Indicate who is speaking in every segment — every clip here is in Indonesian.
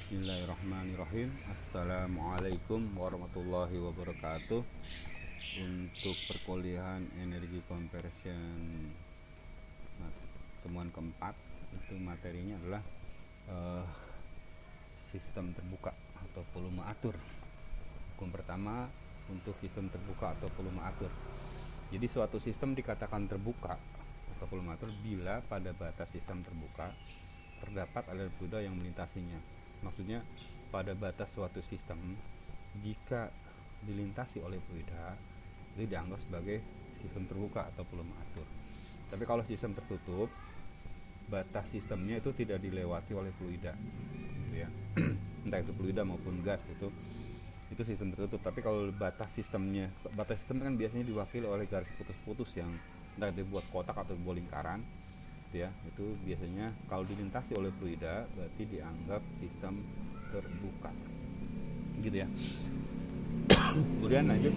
Speaker 1: Bismillahirrahmanirrahim. Assalamualaikum warahmatullahi wabarakatuh. Untuk perkuliahan energi conversion temuan keempat, itu materinya adalah eh, sistem terbuka atau volume atur. Hukum pertama untuk sistem terbuka atau volume atur. Jadi suatu sistem dikatakan terbuka atau volume atur bila pada batas sistem terbuka terdapat aliran fluida yang melintasinya. Maksudnya pada batas suatu sistem jika dilintasi oleh fluida itu dianggap sebagai sistem terbuka atau volume atur. Tapi kalau sistem tertutup, batas sistemnya itu tidak dilewati oleh fluida, gitu ya. Entah itu fluida maupun gas, itu sistem tertutup. Tapi kalau batas sistem kan biasanya diwakili oleh garis putus-putus yang entah dibuat kotak atau dibuat lingkaran, ya. Itu biasanya kalau dilintasi oleh fluida berarti dianggap sistem terbuka, gitu ya. Kemudian lanjut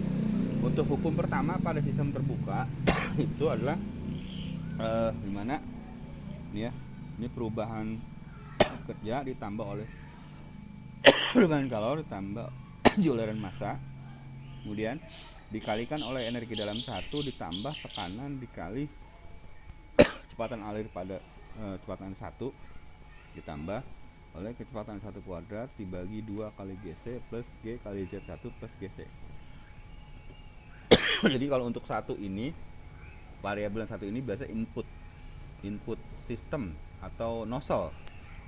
Speaker 1: untuk hukum pertama pada sistem terbuka itu adalah dimana ini ya, ini perubahan kerja ditambah oleh perubahan kalor ditambah jualan massa, kemudian dikalikan oleh energi dalam satu ditambah tekanan dikali kecepatan alir pada kecepatan satu ditambah oleh kecepatan 1 kuadrat dibagi 2 kali GC plus G kali Z1 plus GC. Jadi kalau untuk satu ini, variabel yang satu ini biasa input sistem atau nozzle,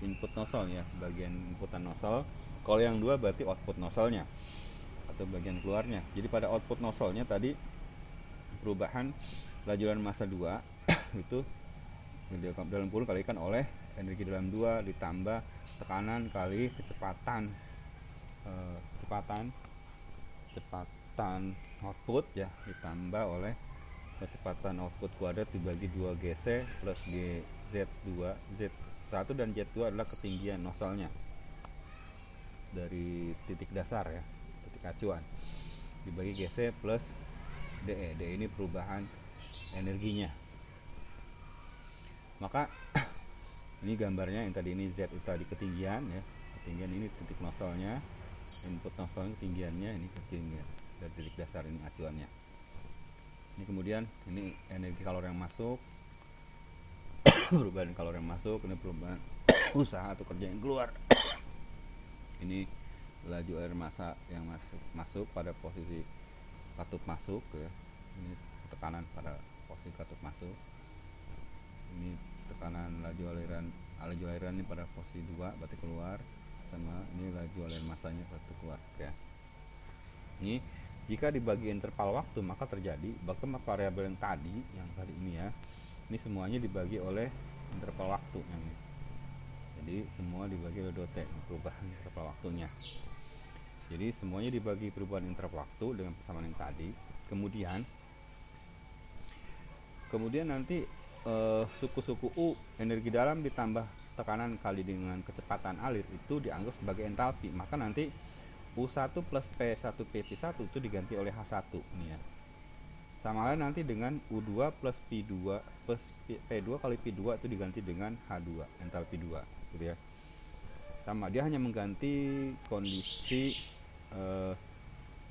Speaker 1: input nozzle ya, bagian inputan nozzle. Kalau yang dua berarti output nozzle-nya atau bagian keluarnya. Jadi pada output nozzle-nya tadi perubahan lajuran massa 2 itu dalam kurung kalikan oleh energi dalam 2 ditambah tekanan kali kecepatan kecepatan output ya, ditambah oleh kecepatan output kuadrat dibagi 2 GC plus GZ2. Z1 dan Z2 adalah ketinggian nozzle-nya dari titik dasar ya, titik acuan, dibagi GC plus DE. DE ini perubahan energinya. Maka ini gambarnya yang tadi, ini Z itu tadi ketinggian ya, ketinggian ini titik nozzle-nya, input nozzle ketinggiannya, ini ketinggian dari titik dasar, ini acuannya. Ini kemudian ini energi kalor yang masuk, perubahan kalor yang masuk, ini perubahan usaha atau kerja yang keluar. Ini laju air massa yang masuk pada posisi katup masuk ya. Ini tekanan pada posisi katup masuk. Ini tekanan laju aliran ini pada posisi 2 berarti keluar, sama ini laju aliran massanya berarti keluar ya. Ini jika dibagi interval waktu maka terjadi bahkan variabel yang tadi ini ya, ini semuanya dibagi oleh interval waktu yang ini. Jadi semua dibagi oleh dote, perubahan interval waktunya. Jadi semuanya dibagi perubahan interval waktu dengan persamaan yang tadi. Kemudian nanti suku-suku U energi dalam ditambah tekanan kali dengan kecepatan alir itu dianggap sebagai entalpi. Maka nanti U1 plus P1 P1 itu diganti oleh H1 nih ya. Sama halnya nanti dengan U2 plus P2 plus P2 kali P2 itu diganti dengan H2, entalpi 2 gitu ya. Sama, dia hanya mengganti kondisi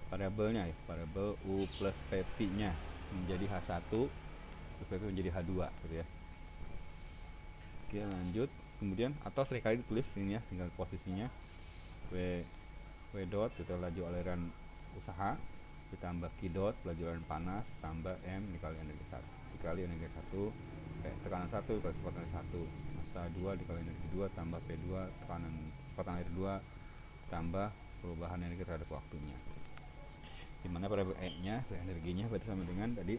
Speaker 1: variabelnya ya, variabel U plus PP nya menjadi H1, PP menjadi H2 gitu ya. Oke, lanjut. Kemudian atau seringkali ditulis ini ya, tinggal posisinya W dot itu laju aliran usaha ditambah Q dot laju aliran panas tambah M dikali energi 1 dikali energi 1 tekanan 1 dikali kecepatan 1 massa 2 dikali energi 2 tambah P2 tekanan kecepatan air 2 tambah perubahan energi terhadap waktunya, dimana variabel E nya energinya berarti sama dengan tadi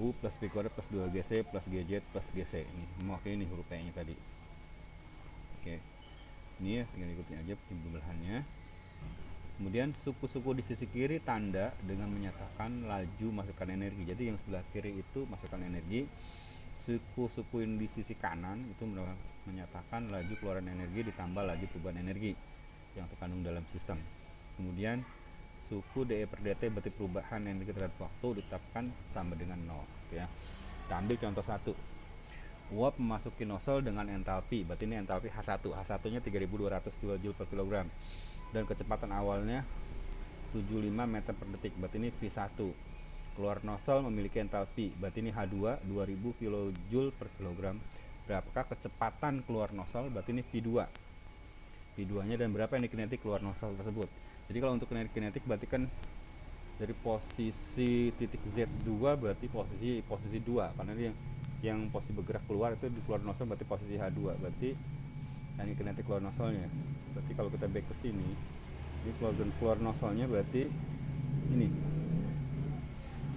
Speaker 1: U plus P kuadrat plus 2GC plus GZ plus GC. Ini mewakili ini huruf E nya tadi. Oke, ini ya, tinggal ikutin aja pembelahannya. Kemudian suku-suku di sisi kiri tanda dengan menyatakan laju masukkan energi. Jadi yang sebelah kiri itu masukkan energi, suku-suku yang di sisi kanan itu menyatakan laju keluaran energi ditambah laju perubahan energi yang terkandung dalam sistem. Kemudian suku DE per DT berarti perubahan energi terhadap waktu ditetapkan sama dengan 0 gitu ya. Kita ambil contoh 1. Uap memasuki nozzle dengan entalpi, berarti ini entalpi H1. H1 nya 3200 kJ per kilogram, dan kecepatan awalnya 75 meter per detik, berarti ini V1. Keluar nozzle memiliki entalpi, berarti ini H2 2000 kJ per kilogram. Berapakah kecepatan keluar nozzle, berarti ini V2. V2 nya dan berapa yang kinetik keluar nozzle tersebut. Jadi kalau untuk kinetik berarti kan dari posisi titik Z2 berarti posisi 2, karena dia yang posisi bergerak keluar itu di keluar nozzle berarti posisi H2, berarti ini kinetik keluar nozzle-nya. Berarti kalau kita back ke sini, ini keluar nozzle-nya berarti ini.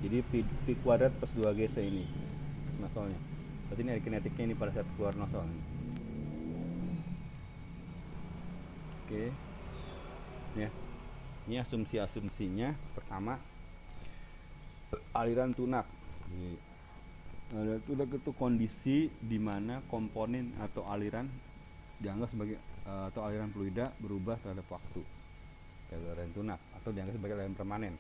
Speaker 1: Jadi P kuadrat plus 2GC ini nozzle-nya. Berarti ini kinetiknya ini pada saat keluar nozzle. Oke. Ya. Ini asumsinya. Pertama, aliran tunak. Aliran tunak itu kondisi di mana komponen atau aliran dianggap sebagai atau aliran fluida berubah terhadap waktu, aliran tunak, atau dianggap sebagai aliran permanen.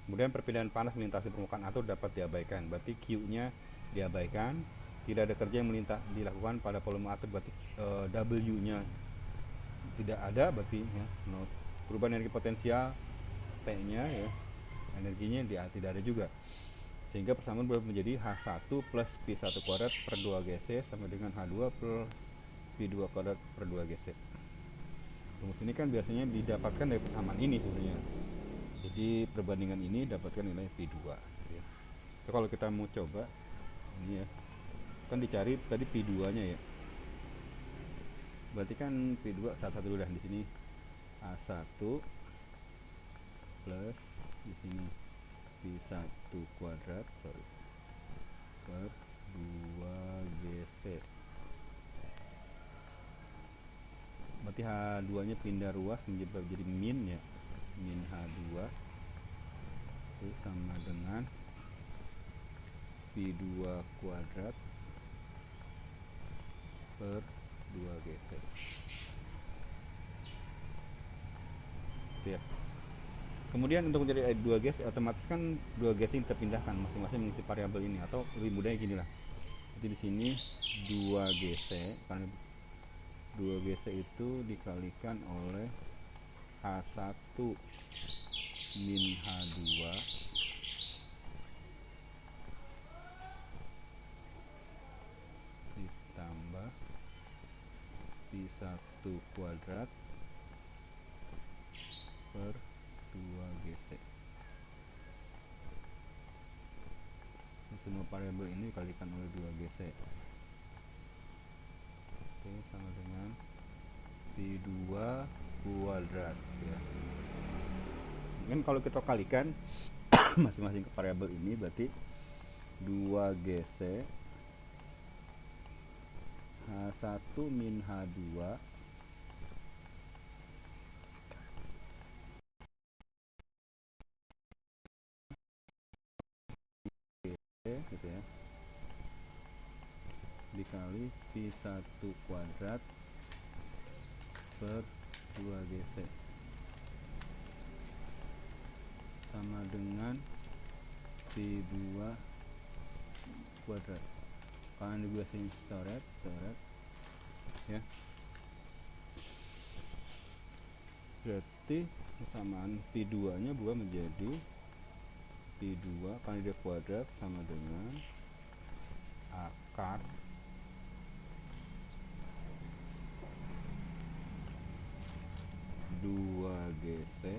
Speaker 1: Kemudian perpindahan panas melintasi permukaan atur dapat diabaikan, berarti Q-nya diabaikan. Tidak ada kerja yang dilakukan pada volume atur, berarti W-nya tidak ada, berarti ya, perubahan energi potensial P-nya ya, energinya tidak ada juga, sehingga persamaan berubah menjadi H1 plus P1 kuadrat per 2GC sama dengan H2 plus P2 kuadrat per 2GC. Rumus ini kan biasanya didapatkan dari persamaan ini sebenarnya. Jadi perbandingan ini dapatkan nilai P2 ya. Kalau kita mau coba ini ya, kan dicari tadi P2 nya ya, berarti kan P2 satu dulu dah. Di sini A1 plus di sini P1 kuadrat per 2GC, berarti H2 nya pindah ruas menjadi min ya, min H2 itu sama dengan P2 kuadrat per 2GC ya. Kemudian untuk menjadi 2GC otomatis kan 2GC ini terpindahkan masing-masing mengisi variabel ini, atau lebih mudahnya gini lah. Jadi di sini 2GC, karena 2GC itu dikalikan oleh H1 min H2 ditambah P1 kuadrat per 2GC. Semua variabel ini dikalikan oleh 2GC. Oke, sama dengan P2 kuadrat ya. Mungkin kalau kita kalikan masing-masing variabel ini berarti 2GC H1 min H2 gitu ya, dikali P1 kuadrat per 2GC sama dengan P2 kuadrat. Karena di sini coret ya, berarti persamaan P2 nya berubah menjadi P2 kali dia kuadrat sama dengan akar dua GC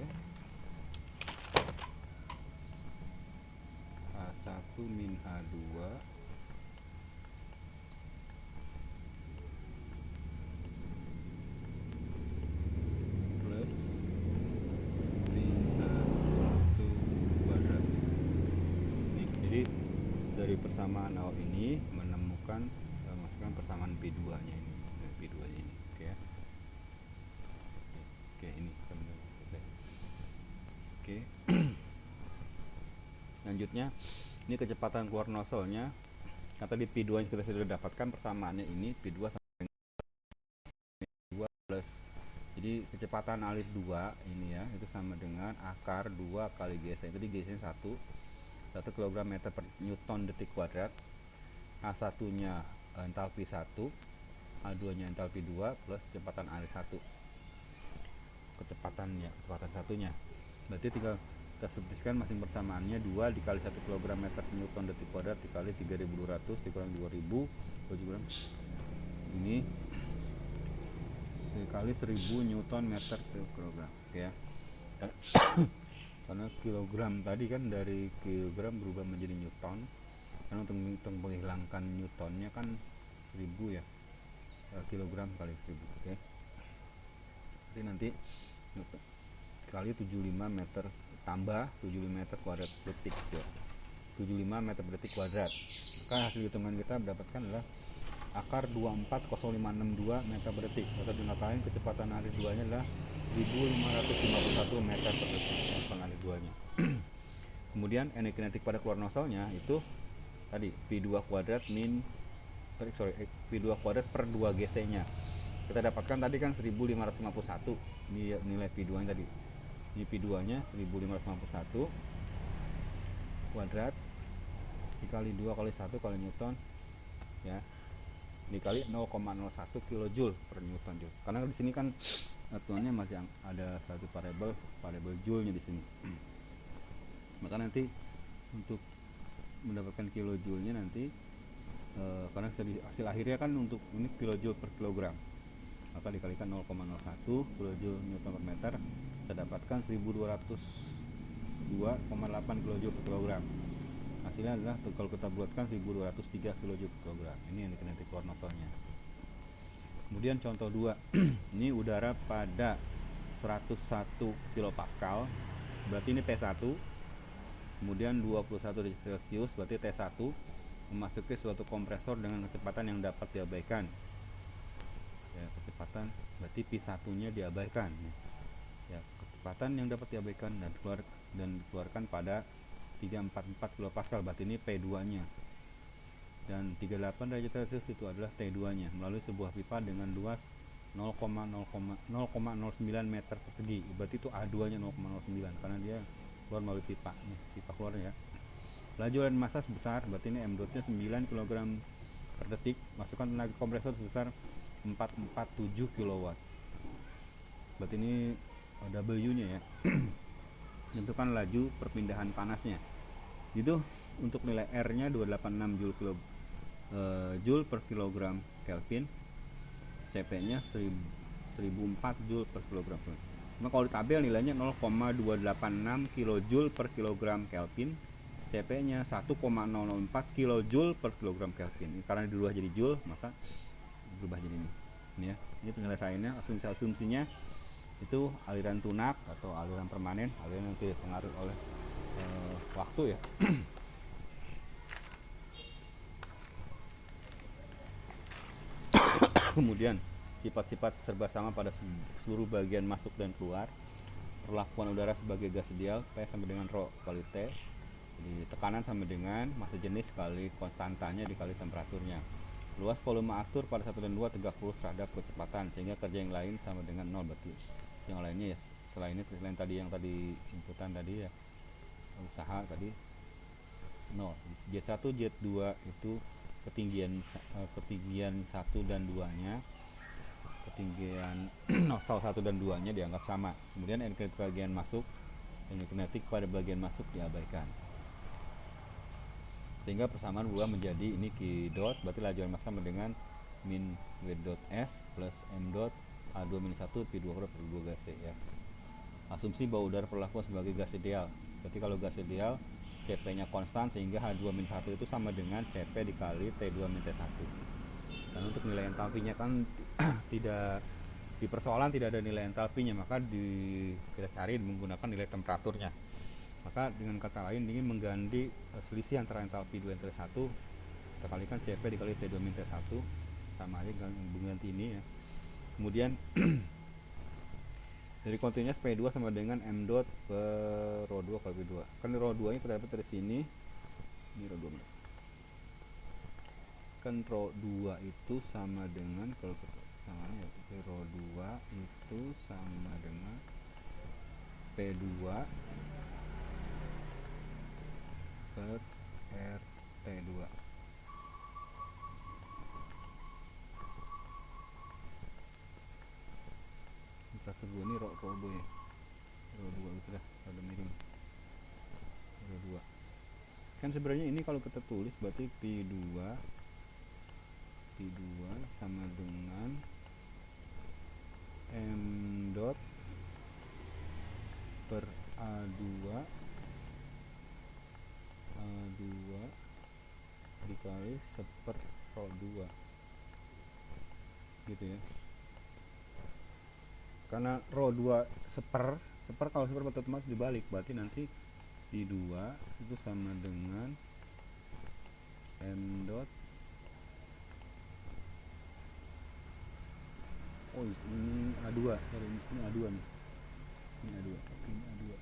Speaker 1: H1 min H2 plus P1 kuadrat. Jadi dari persamaan awal ini menemukan masukkan persamaan P2 nya ini, P2 nya ini, oke ya. Oke, ini sama dengan selesai. Oke. Selanjutnya ini kecepatan keluar nozzle-nya. Nah, tadi P2 yang kita sudah dapatkan persamaannya ini P2 sama dengan 2 plus. Jadi kecepatan alif 2 ini ya, itu sama dengan akar 2 kali GC. Jadi GC-nya 1 kg meter per Newton detik kuadrat. H1-nya entalpi 1, H2 nya entalpi 2 plus kecepatan air 1, kecepatan satunya. Berarti tinggal kita substitusikan masing persamaannya 2 dikali 1 kg meter Newton detik kuadrat dikali 3200 dikurangi 2000 kg. Ini sekali 1000 Newton meter per kilogram ya. Karena kilogram tadi kan dari kilogram berubah menjadi Newton, karena untuk menghilangkan Newtonnya kan 1000 ya, kilogram kali 1000. Oke. Jadi nanti kali 75 meter tambah 75 meter kuadrat detik ya. 75 meter per detik kuadrat. Maka hasil hitungan kita mendapatkan adalah akar 240562 meter per detik. Atau dengan kata lain kecepatan air 2 nya adalah 1551 meter per detik kecepatan air 2 nya. Kemudian energi kinetik pada keluar nozzle-nya itu tadi P2 kuadrat P2 kuadrat per 2 GC nya. Kita dapatkan tadi kan 1551 ini nilai P2 nya tadi. Ini P2 nya 1551 kuadrat dikali 2 kali 1 kali Newton ya, dikali 0,01 kilojoule per Newton joule. Karena di sini kan aturnya masih ada satu variabel joule-nya di sini. Maka nanti untuk mendapatkan kilojoule-nya nanti karena hasil akhirnya kan untuk ini kilojoule per kilogram, maka dikalikan 0,01 kilojoule Newton per meter, kita dapatkan 1202,8 kilojoule per kilogram. Hasilnya adalah kalau kita bulatkan 1203 kilojoule per kilogram. Ini yang kinetik keluar nozzle-nya. Kemudian contoh 2 ini udara pada 101 kilopascal, berarti ini T1. Kemudian 21 derajat Celcius, berarti T1, memasuki suatu kompresor dengan kecepatan yang dapat diabaikan ya, kecepatan berarti P1 nya diabaikan ya, kecepatan yang dapat diabaikan dan dikeluarkan pada 344 kilopascal, berarti ini P2 nya, dan 38 derajat Celcius itu adalah T2 nya melalui sebuah pipa dengan luas 0,09 meter persegi, berarti itu A2 nya 0,09 karena dia keluar melalui pipa keluarnya ya. Laju dan massa sebesar, berarti ini M dot nya 9 kg per detik, masukkan tenaga kompresor sebesar 447 kW, berarti ini W nya ya. Tentukan laju perpindahan panasnya itu untuk nilai R nya 286 Joule per kilogram Kelvin, CP nya 1004 Joule per kilogram. Nah, kalau di tabel nilainya 0,286 kJ per kilogram Kelvin, CP nya 1,004 kJ per kilogram Kelvin. Karena dirubah jadi Joule maka berubah jadi ini ya. Ini penyelesaiannya. Asumsinya itu aliran tunak atau aliran permanen, aliran yang tidak dipengaruhi oleh waktu ya. Kemudian sifat-sifat serba sama pada seluruh bagian masuk dan keluar. Perlakuan udara sebagai gas ideal, P sama dengan rho kali T. Jadi tekanan sama dengan massa jenis kali konstantanya dikali temperaturnya. Luas volume atur pada 1 dan 2 tegak lurus terhadap kecepatan, sehingga kerja yang lain sama dengan 0, berarti yang lainnya ya selain tadi yang tadi inputan tadi ya, usaha tadi 0. J1 J2 itu ketinggian 1 dan 2 nya, ketinggian nozzle 1 dan 2 nya dianggap sama. Kemudian energi bagian masuk, energi kinetik pada bagian masuk diabaikan, sehingga persamaan berubah menjadi ini Q dot, berarti laju dan massa sama dengan min W dot S plus M dot H2-1 P2 per 2 gas ya. Asumsi bahwa udara perlakuan sebagai gas ideal, berarti kalau gas ideal CP nya konstan sehingga H2-1 itu sama dengan CP dikali T2-T1. Dan untuk nilai entalpinya kan tidak di persoalan tidak ada nilai entalpinya, maka kita cari menggunakan nilai temperaturnya. Maka dengan kata lain ini mengganti selisih antara entalpi 2 dan 1, kita kalikan CP dikali T2-T1 sama aja mengganti ini ya. Kemudian dari kontinuitas P2 sama dengan M dot per rho 2 kali P2. Kan rho 2 nya kita dapat dari sini. Ini rho 2. Kan rho 2 itu sama dengan, kalau kita samanya ya, rho 2 itu sama dengan P2 per RT2. temperatur 2 ini rho 2 ya, rho 2 gitu dah, ada miring rho 2. Kan sebenarnya ini kalau kita tulis berarti P2 sama dengan M dot per A2 dikali seper rho 2 gitu ya. Karena rho 2 seper kalau seper otomatis dibalik, berarti nanti P2 itu sama dengan M dot, oh ini A2, sorry, ini A2 nih, ini A2, ini A2.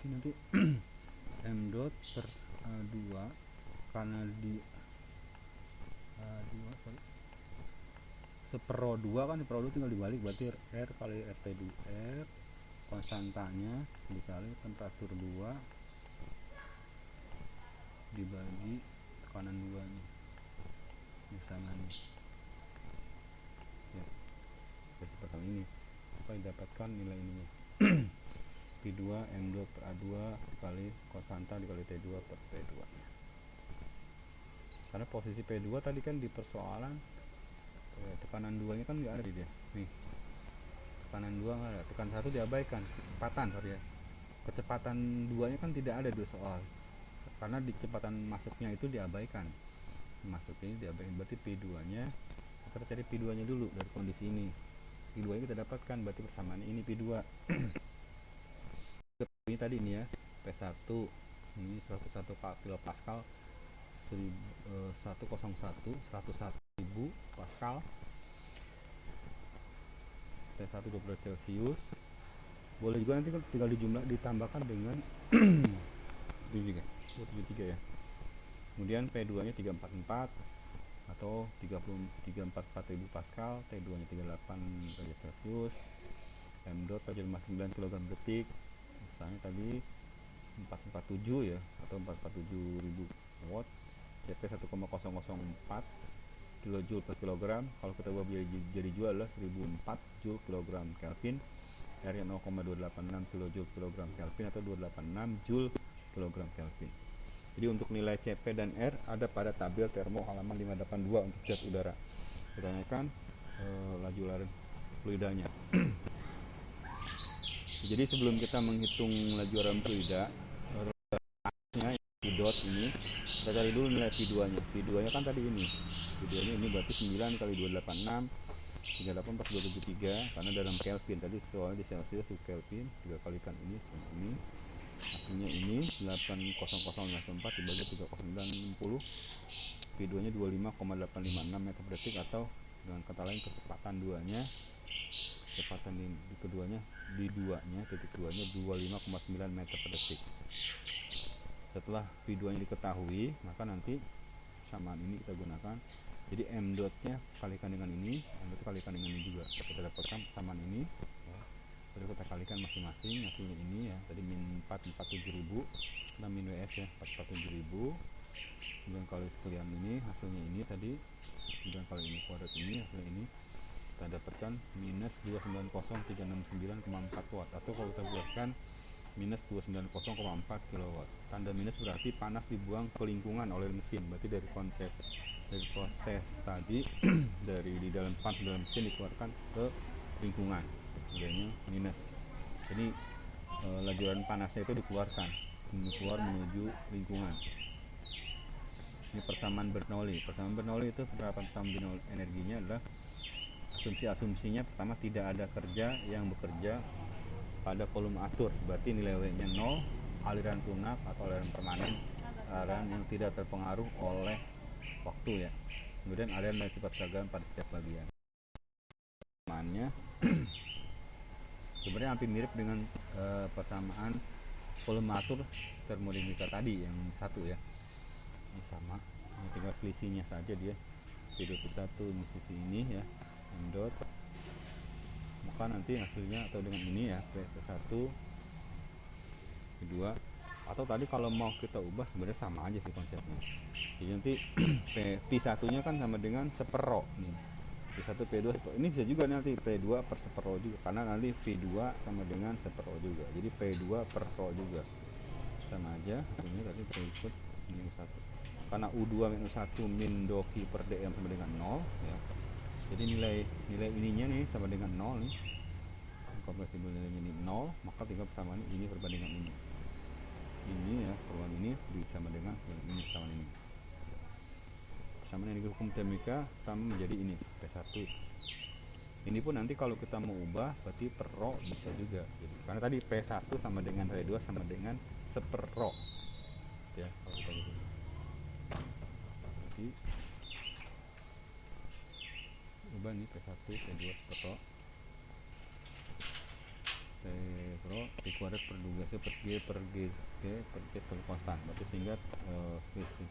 Speaker 1: Nanti M dot per A2 karena di A2 sorry, seper rho 2 kan, per rho 2 tinggal dibalik, berarti R kali RT2, R konstantanya dikali temperatur 2 dibagi tekanan 2 nih, misalnya nih ya, seperti ini supaya dapatkan nilai ininya. P2 M2 per A2 dikali konstanta dikali T2 per T2 nya. Karena posisi P2 tadi kan di persoalan tekanan 2 nya kan nggak ada di dia nih, tekanan 2 nggak ada, tekanan 1 diabaikan, kecepatan sorry ya, kecepatan 2 nya kan tidak ada di soal karena di kecepatan masuknya itu diabaikan, masuknya ini diabaikan, berarti P2 nya kita cari P2 nya dulu dari kondisi ini. P2 nya kita dapatkan berarti persamaan ini P2 ini tadi ini ya, P1 ini 101 kilopascal, 101.000 pascal, T1 derajat Celcius. Boleh juga nanti tinggal dijumlah ditambahkan dengan 73 ya. Kemudian P2 nya 344 atau 344.000 pascal, T2 nya 38 derajat Celcius, M dot 59 kg per detik, misalnya tadi 447 ya, atau 447.000 watt, CP 1,004 kilojoule per kilogram. Kalau kita buat jadi joule adalah 1004 joule kilogram Kelvin, R nya 0,286 kilojoule kilogram Kelvin atau 286 joule kilogram Kelvin. Jadi untuk nilai CP dan R ada pada tabel termo halaman 582 untuk zat udara. Ditanyakan laju lari fluidanya. Jadi sebelum kita menghitung laju arus fluida dot ini, kita cari dulu nilai P2 nya. P2 nya kan tadi ini, P2 nya ini berarti 9 kali 286 384273, karena dalam Kelvin tadi soalnya di Celsius itu Kelvin, 3 kalikan ini hasilnya ini 80084 dibagi 30960, P2 nya 25,856 meter per detik, atau dengan kata lain kecepatan duanya, kecepatan di keduanya, di duanya titik duanya 25,9 meter per detik. Setelah P2 nya diketahui, maka nanti samaan ini kita gunakan. Jadi M dot nya kalikan dengan ini, M dot kalikan dengan ini juga, kita dapatkan persamaan ini ya. Lalu kita kalikan masing-masing, hasilnya ini ya, tadi min 447.000 dan min WS ya 447.000, kemudian kali sekalian ini hasilnya ini tadi, kemudian kali ini kuadrat ini hasilnya ini, kita dapatkan minus 290.369,4 watt, atau kalau kita buatkan minus 290,4 kW. Tanda minus berarti panas dibuang ke lingkungan oleh mesin, berarti dari konsep dari proses tadi dari di dalam pump dalam mesin dikeluarkan ke lingkungan, nilainya minus. Jadi lajuran panasnya itu dikeluarkan menuju lingkungan. Ini persamaan Bernoulli. Persamaan Bernoulli itu penerapan persamaan Bernoulli energinya adalah asumsinya pertama tidak ada kerja yang bekerja pada volume atur, berarti nilai W nya 0, aliran tunak atau aliran permanen, aliran yang tidak terpengaruh oleh waktu ya. Kemudian aliran dan sifat seragam pada setiap bagian. Persamaannya sebenarnya hampir mirip dengan persamaan volume atur termodinamika tadi yang satu ya, yang sama, ini tinggal selisihnya saja dia P2 P1 di sisi ini ya, M dot, maka nanti hasilnya atau dengan ini ya P1 P2, atau tadi kalau mau kita ubah sebenarnya sama aja sih konsepnya. Jadi nanti P1 nya kan sama dengan sepero nih, P1 P2 ini bisa juga nanti P2 per sepero juga, karena nanti V2 sama dengan sepero juga, jadi P2 per ro juga sama aja hasilnya tadi berikut minus 1, karena U2 minus 1 min doki per dm sama dengan 0 ya, jadi nilai ininya nih sama dengan 0 nih, kompresibel nilainya ini 0, maka tinggal persamaan ini perbandingan ini ya, perubahan ini sama dengan ini persamaan ini, persamaan energi hukum termodinamika sama menjadi ini P1. Ini pun nanti kalau kita mau ubah berarti per ro bisa juga, jadi, karena tadi P1 sama dengan P2 sama dengan seper ro ya, kalau kita gitu. Jadi ubah nih P1 P2 seper ro, P ro P kuadrat per 2 per G per G per G per konstan, berarti sehingga selisih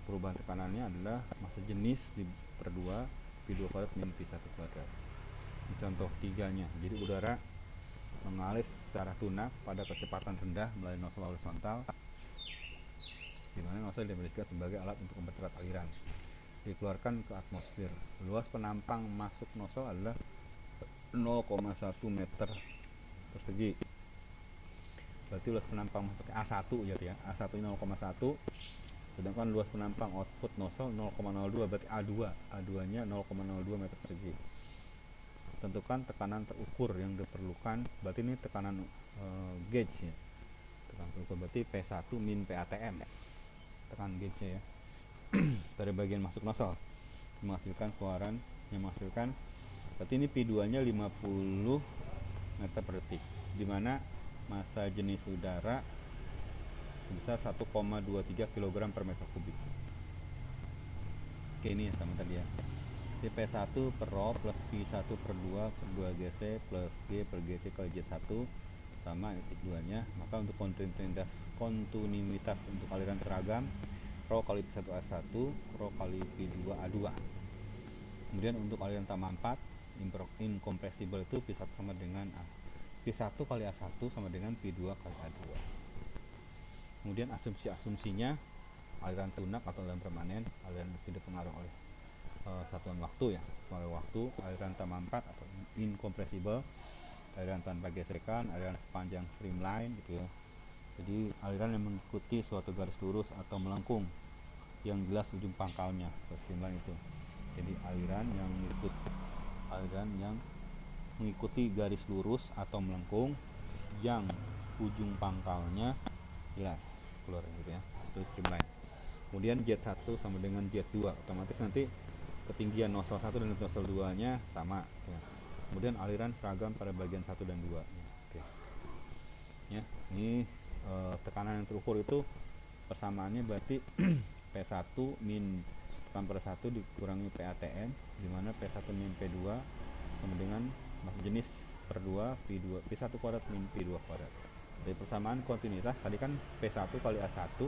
Speaker 1: perubahan tekanannya adalah massa jenis di per 2 P2 kuadrat min P1 kuadrat. Ini contoh tiganya, jadi udara mengalir secara tunak pada kecepatan rendah melalui nozzle horizontal, di mana nozzle didefinisikan sebagai alat untuk mempercepat aliran, dikeluarkan ke atmosfer. Luas penampang masuk nozzle adalah 0,1 meter persegi. Berarti luas penampang masuk A1 ya, A1 ini 0,1, sedangkan luas penampang output nozzle 0,02, berarti A2 nya 0,02 meter persegi. Tentukan tekanan terukur yang diperlukan, berarti ini tekanan gauge ya, tekanan terukur berarti P1 min PATM ya, tekanan gauge ya dari bagian masuk nozzle menghasilkan keluaran yang menghasilkan, berarti ini P2 nya 50 meter per detik, dimana massa jenis udara sebesar 1,23 kg per meter kubik. Oke, ini sama tadi ya, P1 per ro plus P1 per 2 per 2 GC plus G per GC kali Z1 sama titik 2 nya, maka untuk kontinuitas untuk aliran seragam ro kali P1 A1 ro kali P2 A2. Kemudian untuk aliran tambah 4 incompressible itu P1 sama dengan P1 kali A1 sama dengan P2 kali A2. Kemudian asumsinya aliran tunak atau aliran permanen, aliran tidak pengaruh oleh satuan waktu ya, pada waktu, aliran tambah 4 atau incompressible, aliran tanpa gesekan, aliran sepanjang streamline gitu ya, jadi aliran yang mengikuti suatu garis lurus atau melengkung yang jelas ujung pangkalnya, streamline itu, jadi aliran yang mengikuti garis lurus atau melengkung yang ujung pangkalnya jelas keluar gitu ya, itu streamline. Kemudian Z1 sama dengan Z2, otomatis nanti ketinggian nozzle 1 dan nozzle 2 nya sama ya. Kemudian aliran seragam pada bagian 1 dan 2 ya. Oke. Ya, ini tekanan yang terukur itu persamaannya berarti P1 min tekanan pada 1 dikurangi PATM, di mana P1 min P2 sama dengan massa jenis per 2 P1 kuadrat min P2 kuadrat. Dari persamaan kontinuitas tadi kan P1 kali A1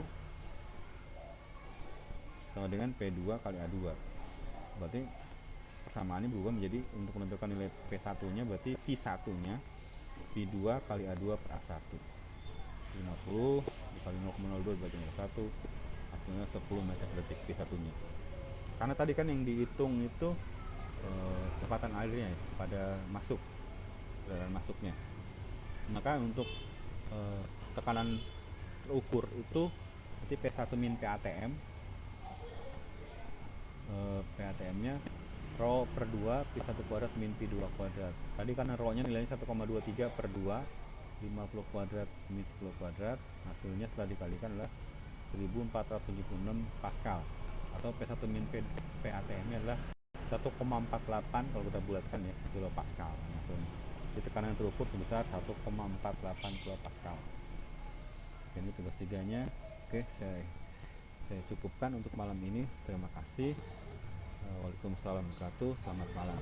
Speaker 1: sama dengan P2 kali A2, berarti persamaannya berubah menjadi untuk menentukan nilai P1 nya berarti P1 nya P2 kali A2 per A1, 50 dikali 0,02 berarti 1, hasilnya 10 meter per detik P1 nya, karena tadi kan yang dihitung itu kecepatan airnya ya, pada masuknya, maka untuk tekanan terukur itu berarti P1 min PATM, PATM nya ro per 2 P1 kuadrat min P2 kuadrat, tadi karena ro nya nilainya 1,23 per 2 50 kuadrat min 10 kuadrat, hasilnya setelah dikalikan adalah 1476 Pascal, atau P1 min PATM nya adalah 1,48 kalau kita bulatkan ya, kilo Pascal hasilnya. Jadi tekanan terukur sebesar 1,48 kilo Pascal. Ini tugas 3-nya. Oke, saya cukupkan untuk malam ini. Terima kasih. Waalaikumsalam warahmatullahi wabarakatuh. Selamat malam.